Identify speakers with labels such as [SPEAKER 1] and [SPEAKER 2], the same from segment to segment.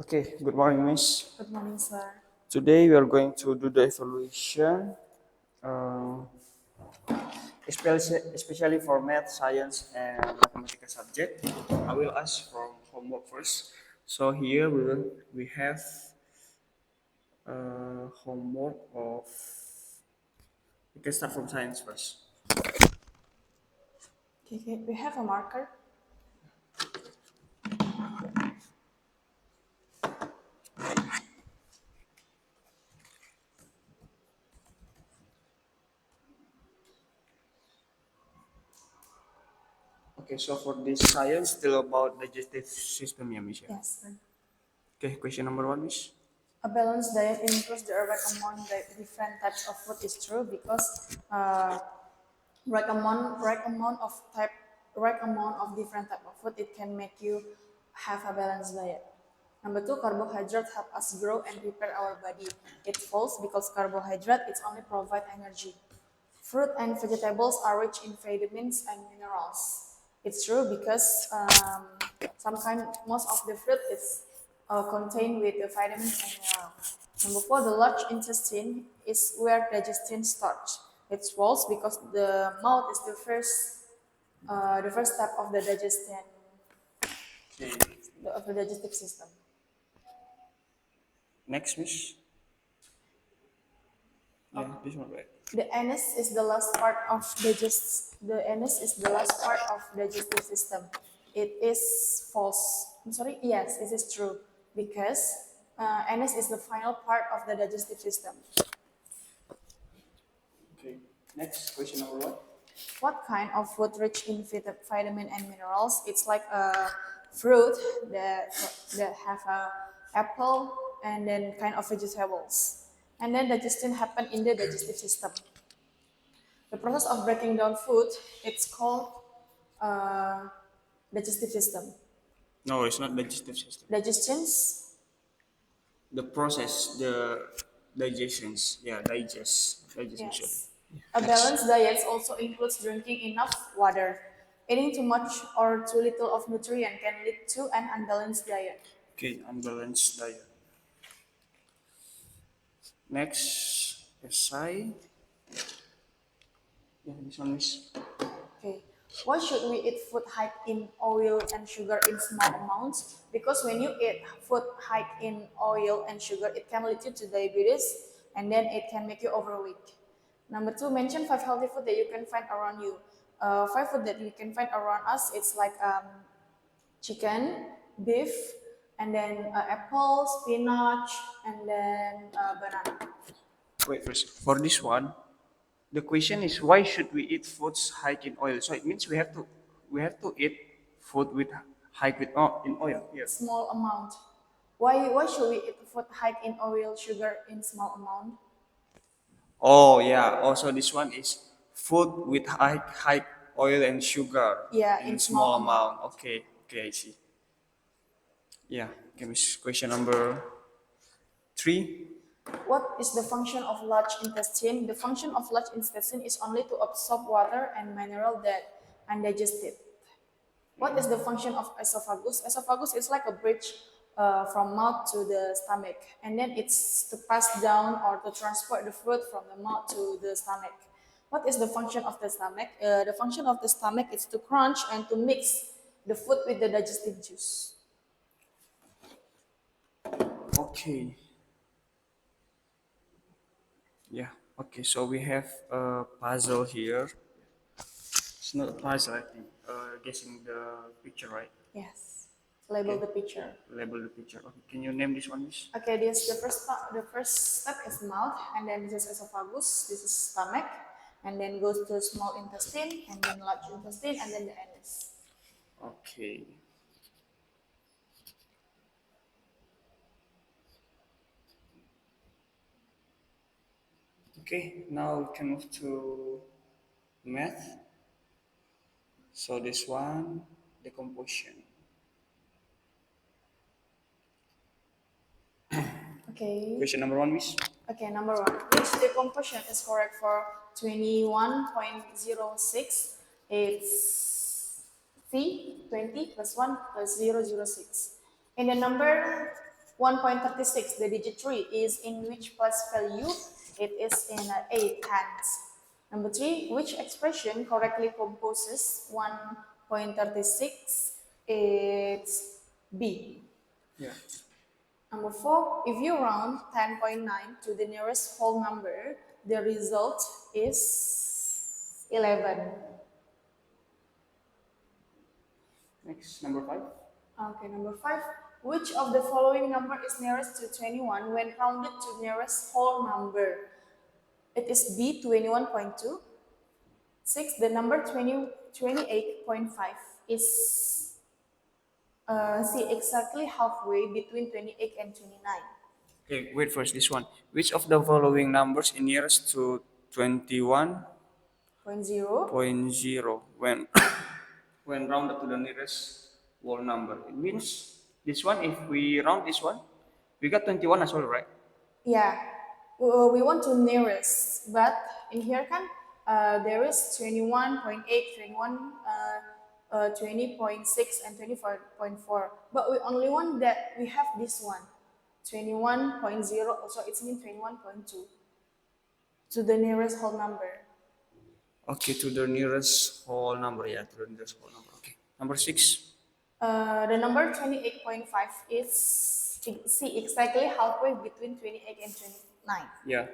[SPEAKER 1] Okay, good morning, Miss.
[SPEAKER 2] Good morning, sir.
[SPEAKER 1] Today we are going to do the evaluation, especially for math, science, and mathematical subject. I will ask for homework first. So here we have homework of. We can start from science first.
[SPEAKER 2] Okay, we have a marker.
[SPEAKER 1] Okay, so for this science, still about digestive system, yeah, Miss. Yeah.
[SPEAKER 2] Yes, sir.
[SPEAKER 1] Okay, question number one, Miss.
[SPEAKER 2] A balanced diet includes the right amount of different types of food is true because right amount of different type of food it can make you have a balanced diet. Number two, carbohydrates help us grow and repair our body. It's false because carbohydrate it's only provide energy. Fruit and vegetables are rich in vitamins and minerals. It's true because most of the fruit is contained with the vitamins and minerals. Number four, the large intestine is where digestion starts. It's false because the mouth is the first step of the digestion
[SPEAKER 1] Okay.
[SPEAKER 2] of the digestive system.
[SPEAKER 1] Next, Miss. Yeah, this one, right?
[SPEAKER 2] The anus is the last part of digest. The anus is the last part of digestive system. It is false. I'm sorry. Yes, it is true because anus is the final part of the digestive system.
[SPEAKER 1] Okay. Next, question number one.
[SPEAKER 2] What kind of food rich in vitamin and minerals? It's like a fruit that have a apple and then kind of vegetables, and then digestion happen in the digestive system. The process of breaking down food, it's called uh, digestive system.
[SPEAKER 1] No, it's not digestive system.
[SPEAKER 2] Digestions,
[SPEAKER 1] The process, the digestions, yeah, digestion. Sorry.
[SPEAKER 2] yes. A
[SPEAKER 1] Next.
[SPEAKER 2] balanced diet also includes drinking enough water. Eating too much or too little of nutrient can lead to an unbalanced diet.
[SPEAKER 1] Okay, unbalanced diet. Next, SI. Yeah, this one is.
[SPEAKER 2] Okay. Why should we eat food high in oil and sugar in small amounts? Because when you eat food high in oil and sugar, it can lead you to diabetes and then it can make you overweight. Number two, mention five healthy food that you can find around you. Five food that you can find around us, it's like chicken, beef, and then apple, spinach, and then banana.
[SPEAKER 1] Wait first. For this one, the question is why should we eat foods high in oil? So it means we have to eat food with high in oil. Yeah.
[SPEAKER 2] Small amount. Why should we eat food high in oil, sugar in small amount?
[SPEAKER 1] Oh yeah. Also, this one is food with high oil and sugar
[SPEAKER 2] Yeah,
[SPEAKER 1] in
[SPEAKER 2] in small
[SPEAKER 1] small
[SPEAKER 2] amount.
[SPEAKER 1] amount. Okay. Okay, I see. Yeah. Okay, miss. Question number three.
[SPEAKER 2] What is the function of large intestine? The function of large intestine is only to absorb water and mineral that undigested. What is the function of esophagus? Esophagus is like a bridge from mouth to the stomach, and then it's to pass down or to transport the food from the mouth to the stomach. What is the function of the stomach? The function of the stomach is to crunch and to mix the food with the digestive juice.
[SPEAKER 1] Okay. Yeah. Okay. So we have a puzzle here. It's not a puzzle, I think. Guessing the picture, right?
[SPEAKER 2] Yes. Label
[SPEAKER 1] Okay.
[SPEAKER 2] the picture.
[SPEAKER 1] Label the picture. Okay. Can you name this one, miss?
[SPEAKER 2] Okay, this the first step is mouth, and then this is esophagus, this is stomach, and then goes to small intestine, and then large intestine, and then the anus.
[SPEAKER 1] Okay. Okay. Now we can move to math. So this one, decomposition.
[SPEAKER 2] Okay.
[SPEAKER 1] Question number one, miss.
[SPEAKER 2] Okay, number one. Which decomposition is correct for 21.06? It's C, 20 plus 1 plus 0, 0, 6. In the number 1.36, the digit 3 is in which place value? It is in 8 tens. Number 3, which expression correctly composes 1.36? It's B.
[SPEAKER 1] Yeah.
[SPEAKER 2] Number 4, if you round 10.9 to the nearest whole number, the result is 11.
[SPEAKER 1] Next, number 5.
[SPEAKER 2] Okay, number 5. Which of the following number is nearest to 21 when rounded to nearest whole number? It is B, 21.2. 6, the number 28.5 is C, exactly halfway between 28 and 29.
[SPEAKER 1] Okay, wait first, this one. Which of the following numbers is nearest to 21.0
[SPEAKER 2] 0.0.
[SPEAKER 1] when when rounded to the nearest whole number? It means this one, if we round this one, we got 21 as well, right?
[SPEAKER 2] Yeah, we want to nearest, but in here kan there is 21.8, 20.6, and 24.4. But we only want that we have this one, 21.0. Also, it means 21.2 to the nearest whole number.
[SPEAKER 1] Okay, to the nearest whole number. Yeah, to the nearest whole number. Okay. Number 6.
[SPEAKER 2] The number 28.5 is see exactly halfway between 28 and 29.
[SPEAKER 1] Yeah.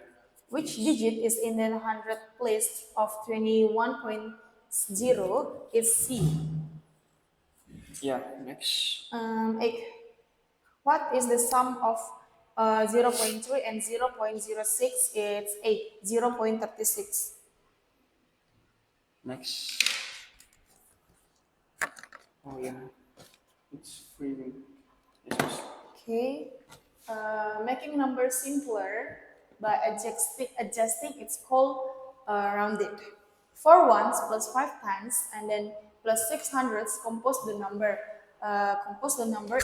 [SPEAKER 2] Which digit is in the hundred place of 21.0 is C.
[SPEAKER 1] Yeah. Next.
[SPEAKER 2] 8. What is the sum of 0.3 and 0.06? It's 8, 0.36.
[SPEAKER 1] Next. Oh yeah. It's freezing. Yes.
[SPEAKER 2] Okay. Making numbers simpler by adjusting its called rounded. 4 ones plus 5 tens and then plus 6 hundredths compose the number.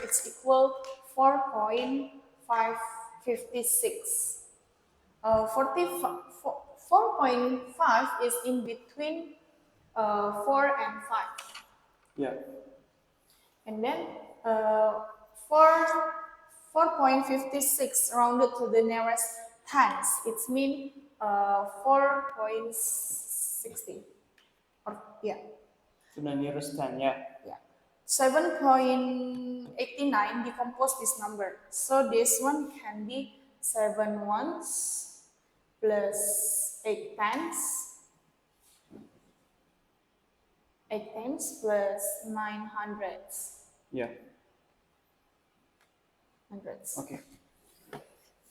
[SPEAKER 2] It's equal 4.556. 4.5 is in between 4 and 5.
[SPEAKER 1] Yeah.
[SPEAKER 2] And then uh, 4, 4.56 rounded to the nearest tens. It's mean 4.60. Or yeah,
[SPEAKER 1] To the nearest 10. Yeah.
[SPEAKER 2] yeah. 7.89 decompose this number. So this one can be 7 ones plus 8 tens. 8 tens plus 9 hundredths.
[SPEAKER 1] Yeah.
[SPEAKER 2] Hundredths.
[SPEAKER 1] Okay.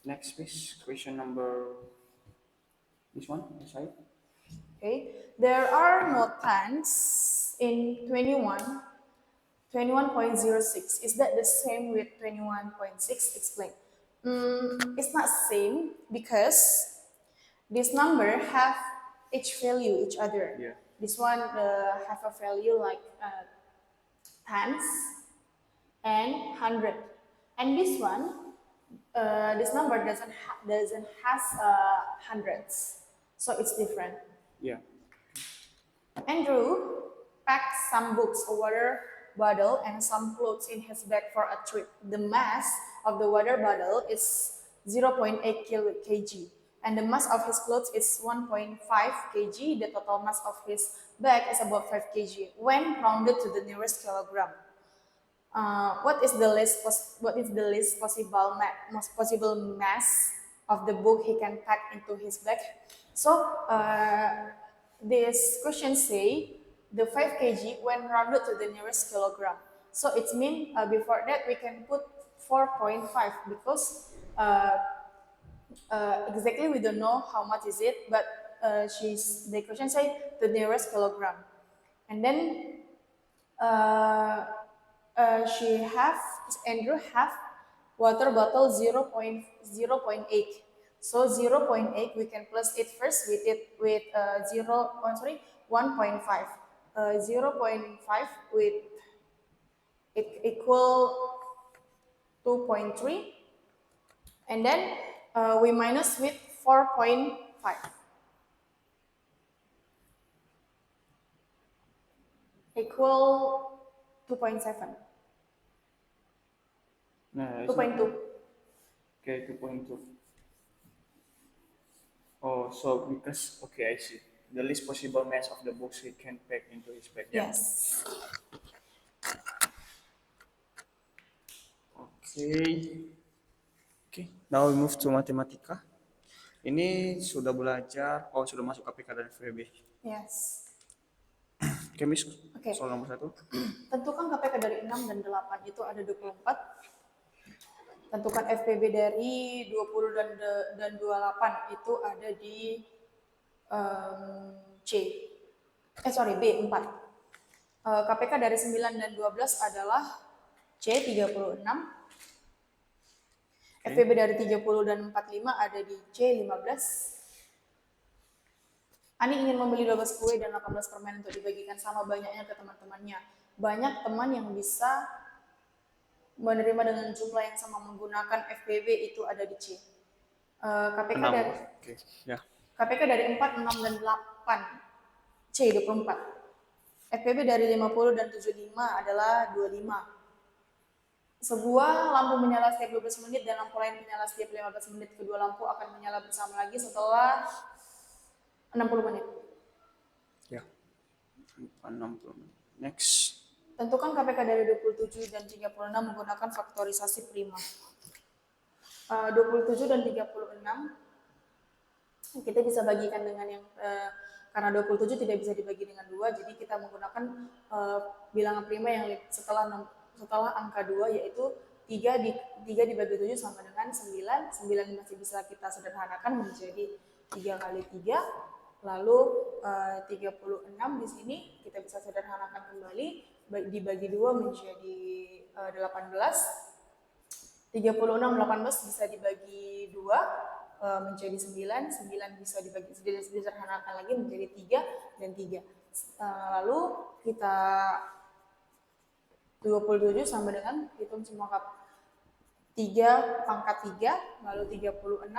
[SPEAKER 1] Next, please. Question number. This one. This side.
[SPEAKER 2] Okay, there are no tens in 21.06. Is that the same with 21.6? Explain. It's not same because this number have each value each other.
[SPEAKER 1] Yeah.
[SPEAKER 2] This one have a value like tens and hundred, and this one this number doesn't has hundreds, so it's different.
[SPEAKER 1] Yeah.
[SPEAKER 2] Andrew packed some books, a water bottle, and some clothes in his bag for a trip. The mass of the water bottle is 0.8 kg, and the mass of his clothes is 1.5 kg. The total mass of his bag is about 5 kg when rounded to the nearest kilogram. What is the least most possible mass of the book he can pack into his bag? So this question say the 5 kg when rounded to the nearest kilogram. So it means before that we can put 4.5 because exactly we don't know how much is it, but the question say the nearest kilogram, and then Andrew have water bottle 0.8. So 0.8 we can plus it first with 1.5. 0.5 with it equal 2.3, and then we minus with 4.5 equal 2.7.
[SPEAKER 1] No, it's
[SPEAKER 2] 2.2.
[SPEAKER 1] Okay, 2.2. Oh, so because, okay, I see. The least possible mass of the books he can pack into his bag. Yeah.
[SPEAKER 2] Yes.
[SPEAKER 1] Okay. Okay. Now we move to matematika. Ini sudah belajar, oh sudah masuk KPK dan FEB.
[SPEAKER 2] Yes.
[SPEAKER 1] Oke, Miss.
[SPEAKER 2] Oke.
[SPEAKER 1] Soal nomor 1.
[SPEAKER 2] Tentukan KPK dari 6 dan 8 itu ada 24. Tentukan FPB dari 20 dan 28 itu ada di C. B 4. KPK dari 9 dan 12 adalah C 36. FPB dari 30 dan 45 ada di C 15. Ani ingin membeli 12 kue dan 18 permen untuk dibagikan sama banyaknya ke teman-temannya. Banyak teman yang bisa menerima dengan jumlah yang sama menggunakan FPB itu ada di C. KPK
[SPEAKER 1] 6.
[SPEAKER 2] dari
[SPEAKER 1] Oke, ya.
[SPEAKER 2] KPK dari 4, 6, dan 8 C 24. FPB dari 50 dan 75 adalah 25. Sebuah lampu menyala setiap 12 menit dan lampu lain menyala setiap 15 menit. Kedua lampu akan menyala bersama lagi setelah 60 menit.
[SPEAKER 1] Ya. 60. Next.
[SPEAKER 2] Tentukan KPK dari 27 dan 36 menggunakan faktorisasi prima. 27 dan 36 kita bisa bagikan dengan yang karena 27 tidak bisa dibagi dengan 2, jadi kita menggunakan bilangan prima yang setelah angka 2, yaitu 3 dibagi 7 sama dengan 9. 9 masih bisa kita sederhanakan menjadi 3 kali 3, lalu 36 di sini kita bisa sederhanakan kembali, dibagi 2 menjadi 18. 36, 18 bisa dibagi 2 menjadi 9. 9 bisa dibagi disederhanakan lagi menjadi 3 dan 3. Lalu kita 27 sama dengan, hitung semua 3 pangkat 3, lalu 36.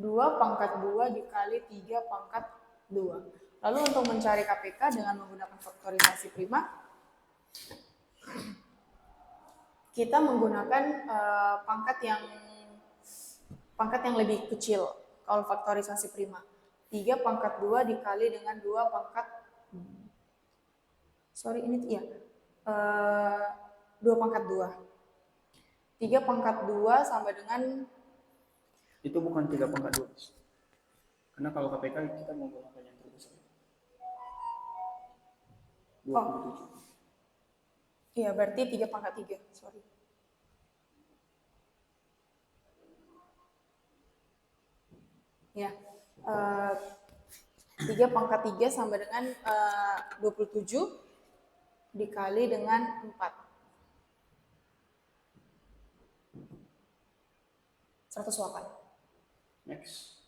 [SPEAKER 2] 2 pangkat 2 dikali 3 pangkat 2. Lalu untuk mencari KPK dengan menggunakan faktorisasi prima, kita menggunakan pangkat yang lebih kecil kalau faktorisasi prima. 3 pangkat 2 dikali dengan 2 pangkat 2 pangkat 2. 3 pangkat 2 sama dengan,
[SPEAKER 1] Itu bukan 3 pangkat 2. Karena kalau KPK kita menggunakan yang terbesar. 27.
[SPEAKER 2] iya berarti 3 pangkat 3, Ya, 3 pangkat 3 sama dengan 27 dikali dengan 4. 108.
[SPEAKER 1] Next.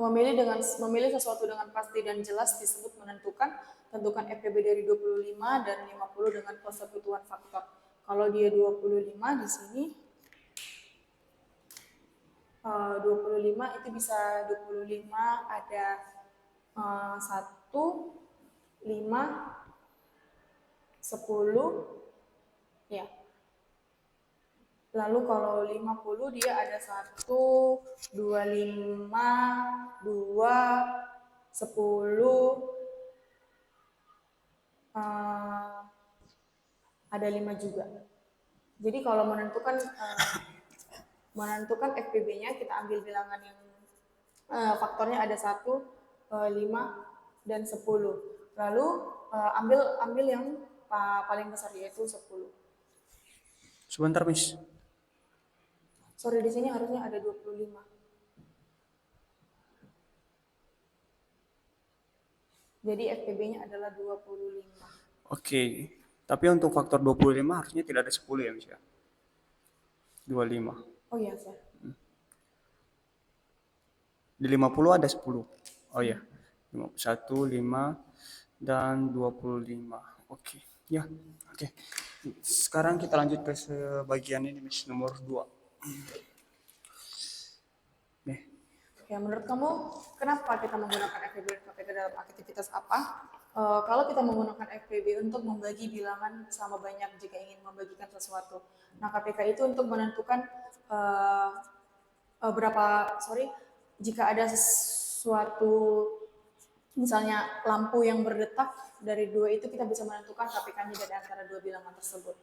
[SPEAKER 2] Memilih sesuatu dengan pasti dan jelas disebut menentukan. Tentukan FPB dari 25 dan 50 dengan persekutuan faktor. Kalau dia 25 di sini 25 itu bisa 25 ada 1, 5, 10 ya. Lalu kalau 50 dia ada 1, 25, 2, 10, ada 5 juga. Jadi kalau menentukan FPB-nya kita ambil bilangan yang faktornya ada 1, 5, dan 10. Lalu ambil yang paling besar yaitu 10.
[SPEAKER 1] Sebentar, Miss.
[SPEAKER 2] Sorry, di sini harusnya ada 25. Jadi FPB-nya adalah 25.
[SPEAKER 1] Oke. Tapi untuk faktor 25 harusnya tidak ada 10 ya, Miss ya. 25.
[SPEAKER 2] Oh iya, Sir.
[SPEAKER 1] Di 50 ada 10. Oh ya. 1, 5, dan 25. Oke. Ya, oke. Sekarang kita lanjut ke sebagian ini, Miss, nomor 2.
[SPEAKER 2] Ya, menurut kamu kenapa kita menggunakan FPB dan KPK dalam aktivitas apa? kalau kita menggunakan FPB untuk membagi bilangan sama banyak jika ingin membagikan sesuatu. Nah, KPK itu untuk menentukan uh, jika ada sesuatu misalnya lampu yang berdetak dari dua itu kita bisa menentukan KPK-nya dari antara dua bilangan tersebut.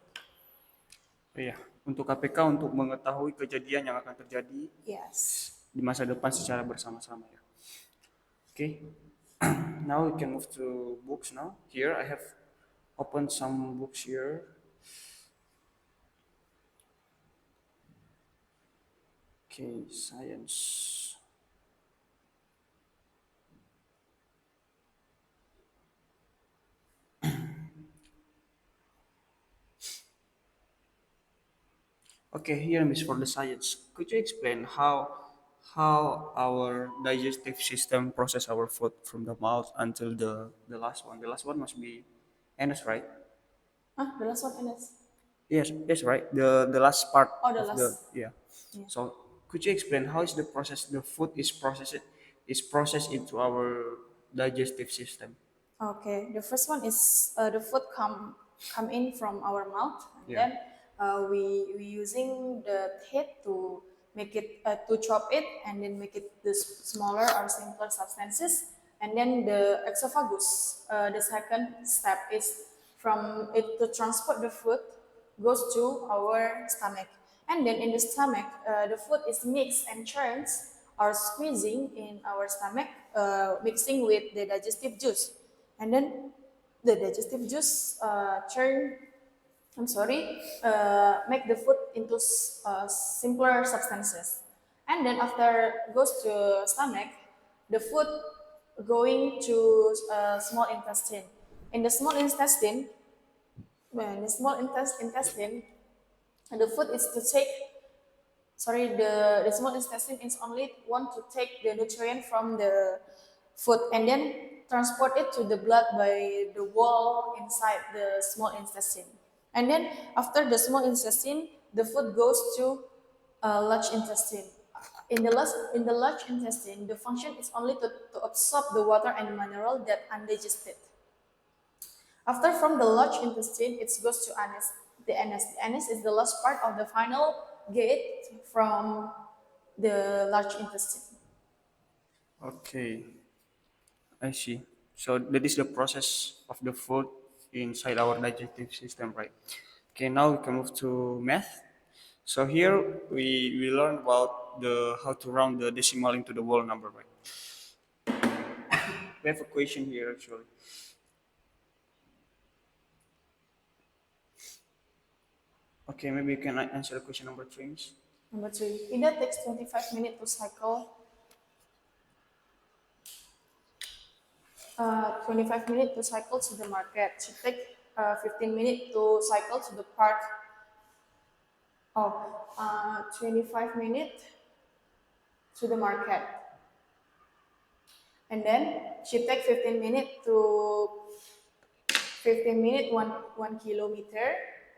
[SPEAKER 1] Iya, untuk KPK untuk mengetahui kejadian yang akan terjadi
[SPEAKER 2] Yes.
[SPEAKER 1] di masa depan secara bersama-sama ya. Okay, now we can move to books now. Here I have opened some books here. Okay, science. Okay, here is for the science. Could you explain how our digestive system process our food from the mouth until the last one? The last one must be anus, right?
[SPEAKER 2] The last one, Ines.
[SPEAKER 1] Yes, yes, right. The last part
[SPEAKER 2] Oh, the
[SPEAKER 1] of the
[SPEAKER 2] last.
[SPEAKER 1] yeah.
[SPEAKER 2] Yeah.
[SPEAKER 1] So could you explain how is the process the food is processed into our digestive system?
[SPEAKER 2] Okay, the first one is the food come in from our mouth, and
[SPEAKER 1] Yeah.
[SPEAKER 2] then we using the teeth to make it to chop it, and then make it the smaller or simpler substances, and then the esophagus. The second step is from it to transport the food goes to our stomach, and then in the stomach the food is mixed and churned or squeezing in our stomach, mixing with the digestive juice, and then the digestive juice make the food into simpler substances. And then after goes to stomach, the food going to small intestine. In the small intestine, when the small intestine, the food is to take, the small intestine is only want to take the nutrient from the food and then transport it to the blood by the wall inside the small intestine. And then after the small intestine, the food goes to large intestine. In the large intestine, the function is only to absorb the water and mineral that undigested. After from the large intestine, it goes to anus. The anus. The anus is the last part of the final gate from the large intestine.
[SPEAKER 1] Okay, I see. So that is the process of the food inside our digestive system, right? Okay, now we can move to math. So here we learn about the how to round the decimal into the whole number, right? We have a question here actually. Okay, maybe you can answer the question number three, miss.
[SPEAKER 2] Number three, Ida takes 25 minutes to cycle. 25 minutes to cycle to the market. She take 15 minutes to cycle to the park. 25 minutes to the market. And then she take 15 minutes to 15 minutes, 1 kilometer,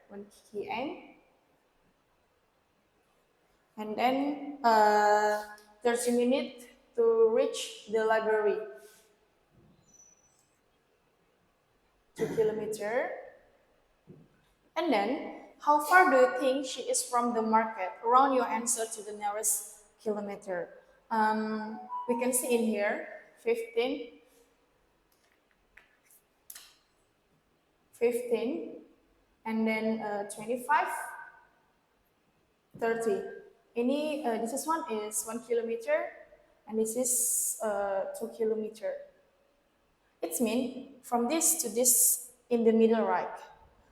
[SPEAKER 2] 1 km. And then 30 minutes to reach the library. 2 kilometer. And then, how far do you think she is from the market? Round your answer to the nearest kilometer. We can see in here 15, 15, and then 25, 30. This is one is 1 kilometer, and this is 2 kilometer. It means from this to this in the middle, right?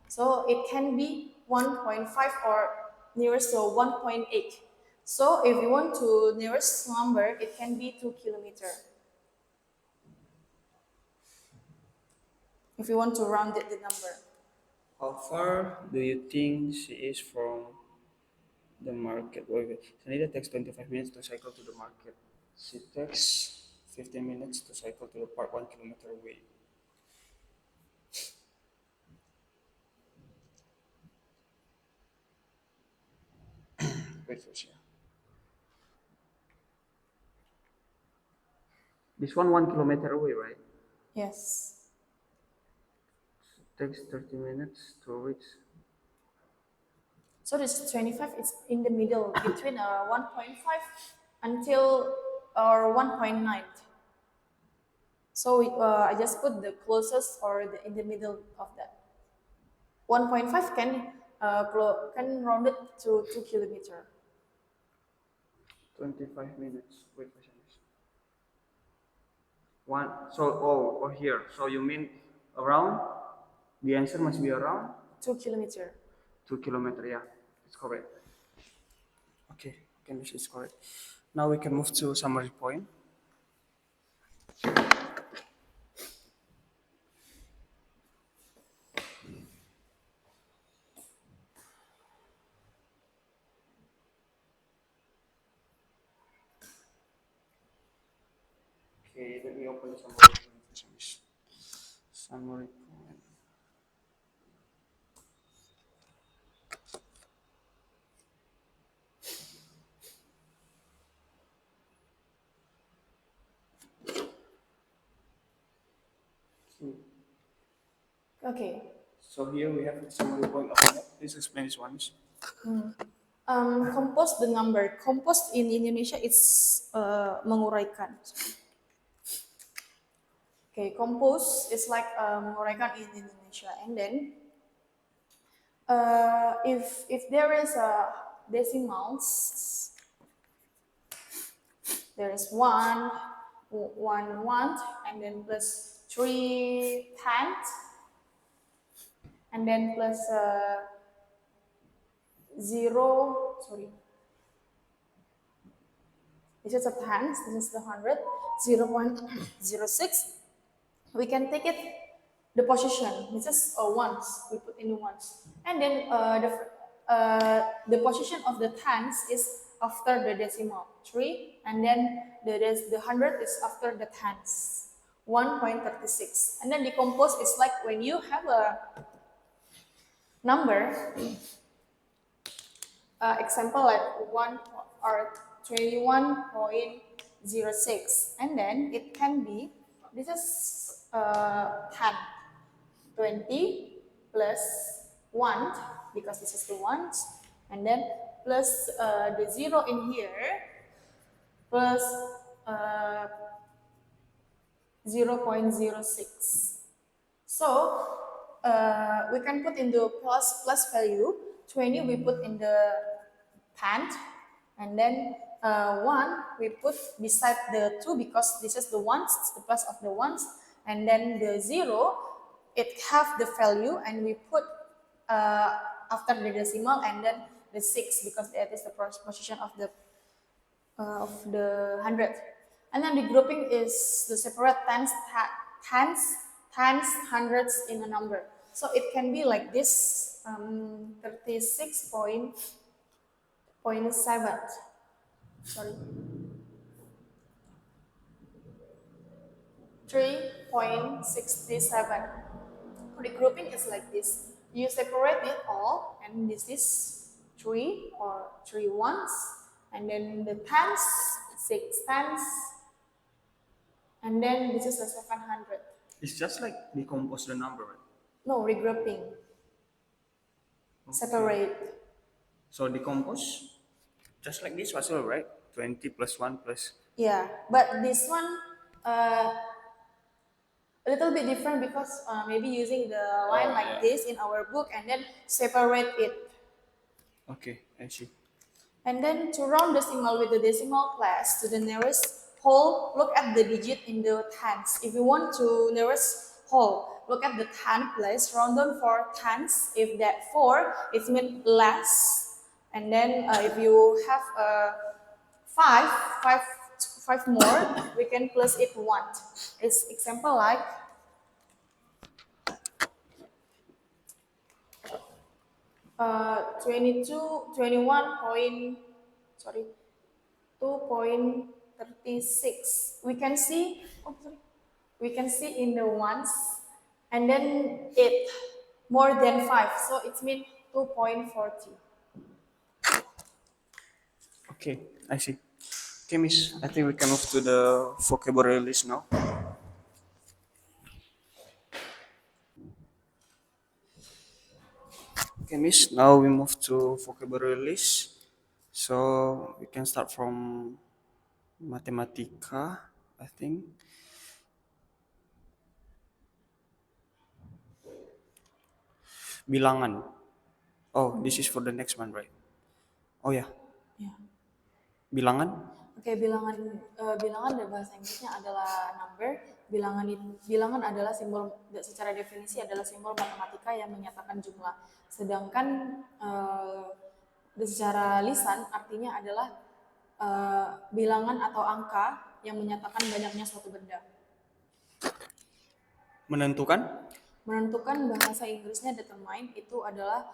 [SPEAKER 2] So it can be 1.5 or nearest to 1.8. So if you want to nearest number, it can be 2 kilometer. If you want to round it the number.
[SPEAKER 1] How far do you think she is from the market? Wait. Sanida takes 25 minutes to cycle to the market. She takes 15 minutes to cycle to the park 1 kilometer away. Wait first, yeah. This one 1 kilometer away, right?
[SPEAKER 2] Yes.
[SPEAKER 1] Takes 30 minutes to reach.
[SPEAKER 2] So this 25 is in the middle between 1.5 until 1.9. So I just put the closest or in the middle of that. 1.5 can round it to 2 kilometer.
[SPEAKER 1] 25 minutes. Wait, one. So, oh, here. So you mean around? The answer must be around
[SPEAKER 2] 2 kilometer.
[SPEAKER 1] 2 kilometers. Yeah, it's correct. Okay, this is correct. Now we can move to summary point. Okay, let me open the summary point. Summary point.
[SPEAKER 2] Okay.
[SPEAKER 1] So here we have the summary point of that. Please explain this one.
[SPEAKER 2] Compose the number. Compose in Indonesia is menguraikan. Okay, compose is like menguraikan in Indonesia, and then if there is a decimals, there is one, and then plus 3 tenths, and then plus 0. Sorry, this is a tenth. This is the 100. 0.06. We can take it the position. This is ones. We put in the ones, and then the position of the tens is after the decimal 3, and then the 100 is after the tens 1.36, and then decompose is like when you have a number, example like 1 or 21.06, and then it can be, this is 10, 20 plus 1, because this is the ones, and then plus the 0 in here, plus 0.06. So we can put in the plus value. 20 we put in the tenth, and then 1 we put beside the 2 because this is the ones, the plus of the ones, and then the 0 it have the value, and we put after the decimal, and then the 6 because that is the position of the 100. And then the grouping is the separate tens, hundreds in a number. So it can be like this, 36.7. Sorry. 3.67. The grouping is like this. You separate it all, and this is 3 or 3 ones, and then the tens, 6 tens, and then this is a 700.
[SPEAKER 1] It's just like decompose the number, right?
[SPEAKER 2] No, regrouping. Separate.
[SPEAKER 1] So decompose just like this was all right. 20 plus 1 plus.
[SPEAKER 2] Yeah, but this one a little bit different because maybe using the line like this in our book, and then separate it.
[SPEAKER 1] Okay, I see.
[SPEAKER 2] And then to round decimal with the decimal place to the nearest whole, look at the digit in the tens. If you want to nearest whole, look at the 10 place, round down for tens. If that 4, it means less. And then if you have 5 more, we can plus it 1. It's example like 2.36. We can see, we can see in the ones, and then 8 more than 5, so it means 2.40.
[SPEAKER 1] Okay, I see. Okay, Miss, I think we can move to the vocabulary list now. Okay, Miss. Now we move to vocabulary list. So we can start from Matematika, I think. Bilangan. Oh, this is for the next one, right? Oh ya,
[SPEAKER 2] Ya.
[SPEAKER 1] bilangan.
[SPEAKER 2] Oke, bilangan dari bahasa Inggrisnya adalah number. Bilangan adalah simbol, secara definisi adalah simbol matematika yang menyatakan jumlah. Sedangkan secara lisan artinya adalah bilangan atau angka yang menyatakan banyaknya suatu benda.
[SPEAKER 1] Menentukan.
[SPEAKER 2] Menentukan bahasa Inggrisnya determine itu adalah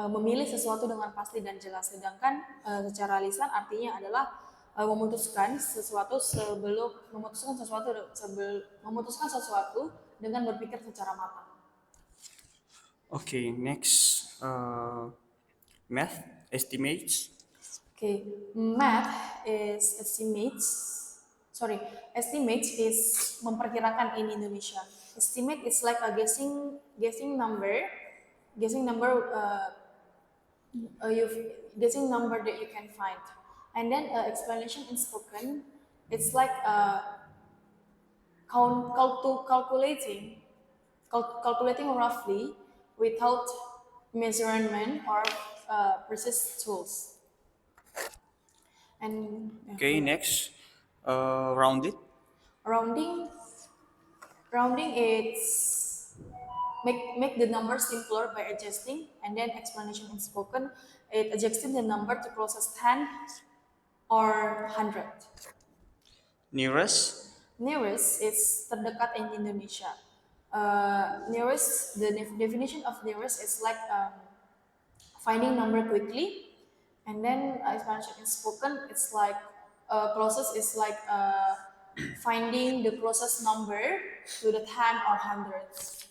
[SPEAKER 2] memilih sesuatu dengan pasti dan jelas. Sedangkan secara lisan artinya adalah memutuskan sesuatu dengan berpikir secara matang.
[SPEAKER 1] Okay, next. Math, estimates.
[SPEAKER 2] Okay, math is estimates is memperkirakan in Indonesia. Estimate is like a guessing number that you can find. And then explanation in spoken, it's like calculating roughly without measurement or precise tools. And
[SPEAKER 1] Okay, next. Rounded.
[SPEAKER 2] rounding it's make the number simpler by adjusting, and then explanation in spoken, it adjusting the number to closest 10 or 100.
[SPEAKER 1] Nearest.
[SPEAKER 2] Nearest is terdekat in Indonesia. Nearest, the definition of nearest is like finding number quickly, and then explanation in spoken, it's like closest is like finding the closest number to the 10 or hundreds.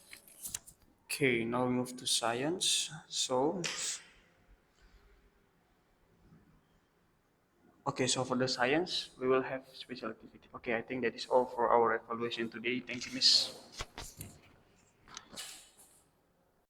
[SPEAKER 1] Okay, now we move to science. So, okay, so for the science, we will have special activity. Okay, I think that is all for our evaluation today. Thank you, Miss.